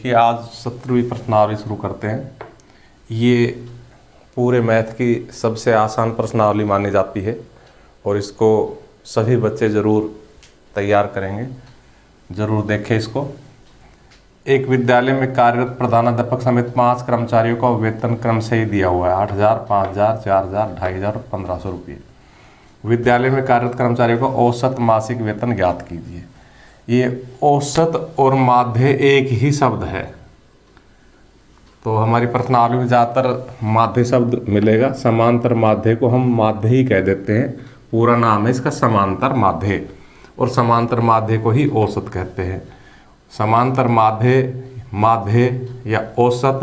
देखिए आज 17वीं प्रश्नावली शुरू करते हैं। ये पूरे मैथ की सबसे आसान प्रश्नावली मानी जाती है और इसको सभी बच्चे ज़रूर तैयार करेंगे, ज़रूर देखें इसको। एक विद्यालय में कार्यरत प्रधानाध्यापक समेत 5 कर्मचारियों का वेतन क्रम से ही दिया हुआ है 8,000, 5,000, 4,000, 2,500 और 1,500 रुपये। विद्यालय में कार्यरत कर्मचारियों का औसत मासिक वेतन ज्ञात कीजिए। ये औसत और माध्य एक ही शब्द है, तो हमारी प्रश्नावली में ज़्यादातर माध्य शब्द मिलेगा। समांतर माध्य को हम माध्य ही कह देते हैं, पूरा नाम है इसका समांतर माध्य, और समांतर माध्य को ही औसत कहते हैं। समांतर माध्य या औसत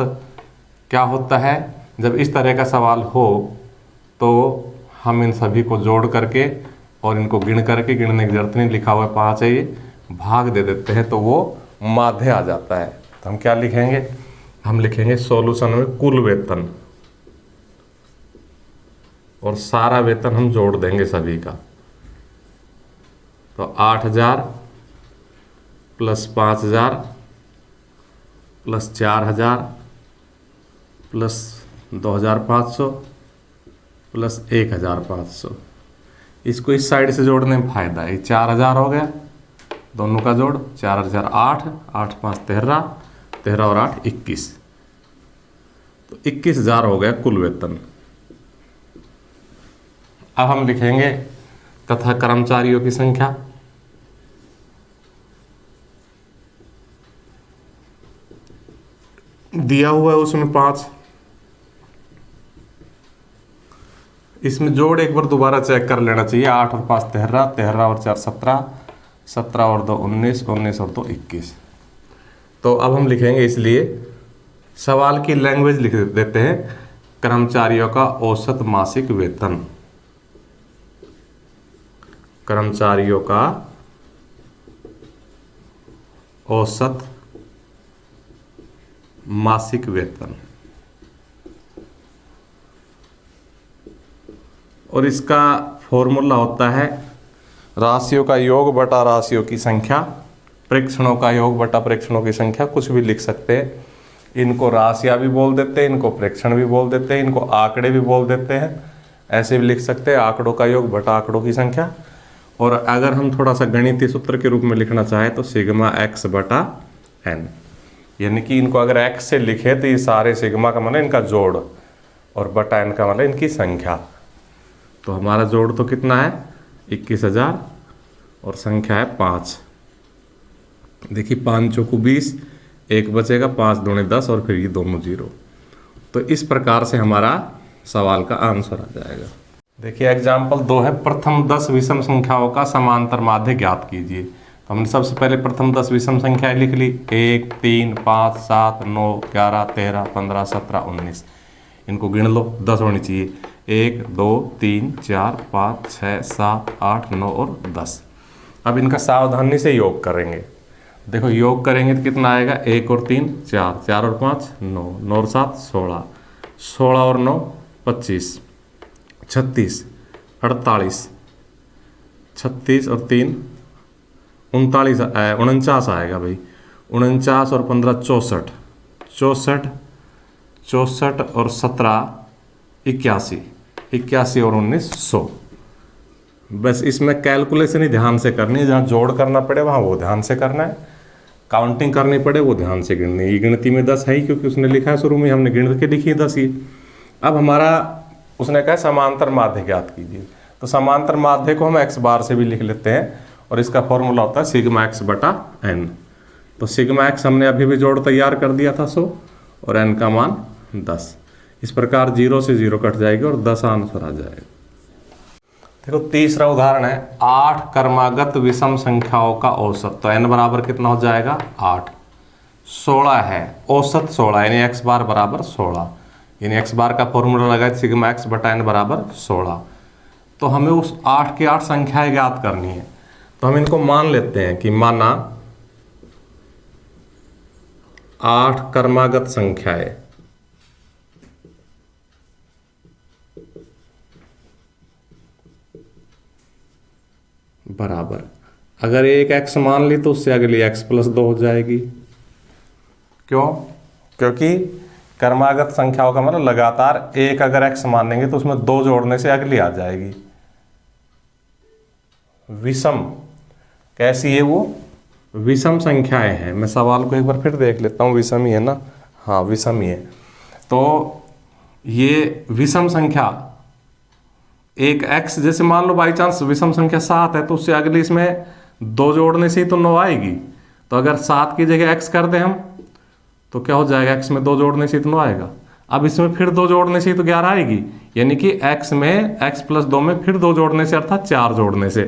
क्या होता है? जब इस तरह का सवाल हो तो हम इन सभी को जोड़ करके और इनको गिन करके, गिनने की जरूरत नहीं, लिखा हुआ 5 है, ये भाग दे देते हैं तो वो माध्य आ जाता है। तो हम क्या लिखेंगे? हम लिखेंगे सॉल्यूशन में कुल वेतन, और सारा वेतन हम जोड़ देंगे सभी का। तो 8,000 प्लस 5,000 प्लस 4,000 प्लस 2,500 प्लस 1,500। इसको इस साइड से जोड़ने में फायदा है। 4,000 हो गया, दोनों का जोड़ 4,000, 8, 8 5 13, 13 और 8 21। तो 21,000 हो गया कुल वेतन। अब हम लिखेंगे तथा कर्मचारियों की संख्या। दिया हुआ है उसमें 5। इसमें जोड़ एक बार दोबारा चेक कर लेना चाहिए। 8 और 5 13, 13 और 4 17, 17 और 2 19, 19 और 2 21। तो अब हम लिखेंगे, इसलिए सवाल की लैंग्वेज लिख देते हैं, कर्मचारियों का औसत मासिक वेतन। कर्मचारियों का औसत मासिक वेतन, और इसका फॉर्मूला होता है राशियों का योग बटा राशियों की संख्या, प्रेक्षणों का योग बटा प्रेक्षणों की संख्या। कुछ भी लिख सकते हैं। इनको राशियां भी बोल देते हैं, इनको प्रेक्षण भी बोल देते हैं, इनको आंकड़े भी बोल देते हैं। ऐसे भी लिख सकते हैं, आंकड़ों का योग बटा आंकड़ों की संख्या। और अगर हम थोड़ा सा गणितीय सूत्र के रूप में लिखना चाहें तो सिग्मा x बटा n, यानी कि इनको अगर x से लिखे तो ये सारे सिग्मा का मतलब इनका जोड़ और बटा n का मतलब इनकी संख्या। तो हमारा जोड़ तो कितना है? 21,000 और संख्या है 5। देखिए 5 चौको 20, 1 बचेगा, 5 दूने 10 और फिर ये दोनों 0। तो इस प्रकार से हमारा सवाल का आंसर आ जाएगा। देखिए एग्जाम्पल 2 है, प्रथम 10 विषम संख्याओं का समांतर माध्य ज्ञात कीजिए। तो हमने सबसे पहले प्रथम 10 विषम संख्याएं लिख ली, 1 3 5 7 9 11 13 15 17 19। इनको गिन लो, 10 होनी चाहिए। 1 2 3 4 5 6 7 8 9 और 10। अब इनका सावधानी से योग करेंगे। देखो योग करेंगे तो कितना आएगा? 1 और 3 4, 4 और 5 9, 9 और 7 16, 16 और 9 25, 36, 48, 36 और 3 39, 49 आएगा भाई। 49 और 15 64, 64, 64 और 17 81, 81 और 19 100। बस इसमें कैलकुलेशन ही ध्यान से करनी है। जहाँ जोड़ करना पड़े वहाँ वो ध्यान से करना है, काउंटिंग करनी पड़े वो ध्यान से गिननी है। ये गिनती में 10 है ही, क्योंकि उसने लिखा है शुरू में, हमने गिन के लिखी है 10 ही। अब हमारा उसने कहा समांतर माध्य ज्ञात कीजिए। तो समांतर माध्य को हम x बार से भी लिख लेते हैं, और इसका फॉर्मूला होता है सिग्मा x बटा n। तो सिग्मा x हमने अभी भी जोड़ तैयार कर दिया था 100, और n का मान 10। इस प्रकार 0 से 0 कट जाएगी और 10 आंसर आ जाएगा। देखो तीसरा उदाहरण है, 8 क्रमागत विषम संख्याओं का औसत। तो n बराबर कितना हो जाएगा? 8। 16 है, औसत 16, यानी x बार बराबर 16, यानी x बार का फॉर्मूला लगाए सिग्मा x बटा n बराबर 16। तो हमें उस 8 की 8 संख्याएं ज्ञात करनी है। तो हम इनको मान लेते हैं कि माना 8 क्रमागत संख्याएं बराबर, अगर एक x मान ली तो उससे अगली x + 2 हो जाएगी, क्यों? क्योंकि क्रमागत संख्याओं का मतलब लगातार एक अगर x मान लेंगे तो उसमें 2 जोड़ने से अगली आ जाएगी। विषम, कैसी है वो? विषम संख्याएं हैं। मैं सवाल को एक बार फिर देख लेता हूँ, विषम ही है ना? हाँ विषम ही है। तो ये विषम संख्या एक x, जैसे मान लो बाई चांस विषम संख्या 7 है तो उससे अगली इसमें 2 जोड़ने से ही तो 9 आएगी। तो अगर 7 की जगह x कर दें हम तो क्या हो जाएगा? x में 2 जोड़ने से ही तो 9 आएगा। अब इसमें फिर 2 जोड़ने से ही तो 11 आएगी, यानी कि x में x प्लस 2 में फिर 2 जोड़ने से अर्थात 4 जोड़ने से।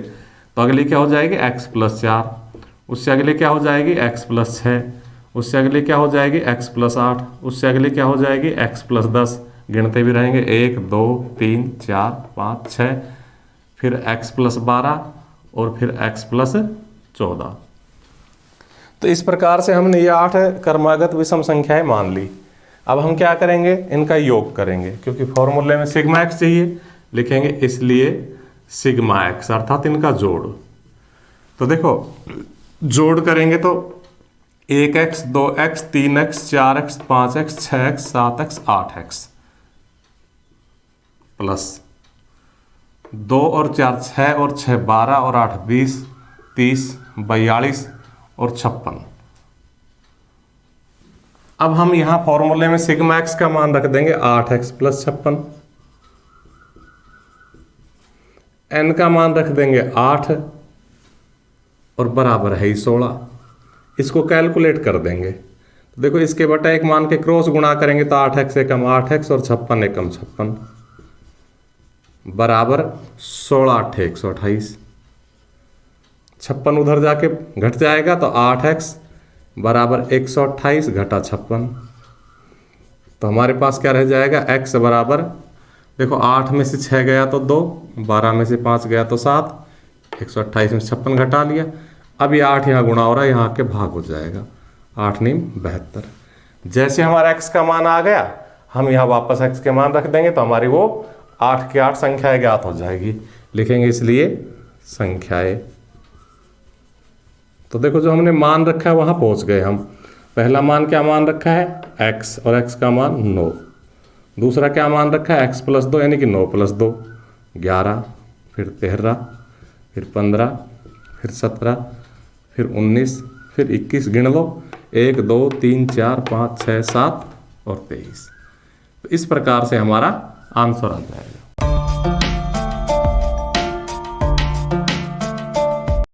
तो अगली क्या हो जाएगी? x plus 4। उससे अगली क्या हो जाएगी? x plus 6। उससे अगली क्या हो जाएगी? x plus 8। उससे अगली क्या हो जाएगी? x plus 10। गिनते भी रहेंगे 1 2 3 4 5 6, फिर x प्लस 12 और फिर x प्लस 14। तो इस प्रकार से हमने ये 8 क्रमागत विषम संख्याएं मान ली। अब हम क्या करेंगे? इनका योग करेंगे, क्योंकि फॉर्मूले में सिग्मा x चाहिए, लिखेंगे इसलिए सिग्मा x अर्थात इनका जोड़। तो देखो जोड़ करेंगे तो 1x 2x 3x 4x 5x 6x 7x 8x plus 2 और 4 6 और 6 12 और 8 20 30 42 और 56। अब हम यहां फॉर्मूले में सिग्मा एक्स का मान रख देंगे 8x प्लस 56, n का मान रख देंगे 8 और बराबर है 16। इसको कैलकुलेट कर देंगे तो देखो इसके बटा एक मान के क्रॉस गुणा करेंगे तो 8x एकम 8x और 56 एकम 56 बराबर 16 8 128। 56 उधर जाके घट जाएगा तो 8x बराबर 128 घटा 56। तो हमारे पास क्या रह जाएगा? x बराबर, देखो 8 में से 6 गया तो 2, 12 में से 5 गया तो 7, 128 में 56 घटा लिया। अब ये 8 यहाँ गुणा हो रहा है, यहाँ के भाग हो जाएगा। 8 9 72। जैसे हमारा x का मान आ गया हम यहाँ वापस x के मान रख देंगे तो हमारी वो 8 की 8 संख्याएं ज्ञात हो जाएगी। लिखेंगे इसलिए संख्याएं। तो देखो जो हमने मान रखा है वहां पहुंच गए हम। पहला मान क्या मान रखा है? x और x का मान 9। दूसरा क्या मान रखा है? x प्लस 2 यानी कि 9 प्लस 2 11, फिर 13, फिर 15, फिर 17, फिर 19, फिर 21। गिन लो 1 2 3 4 5 6 7 और 23। तो इस प्रकार से हमारा आंसर आ जाएगा।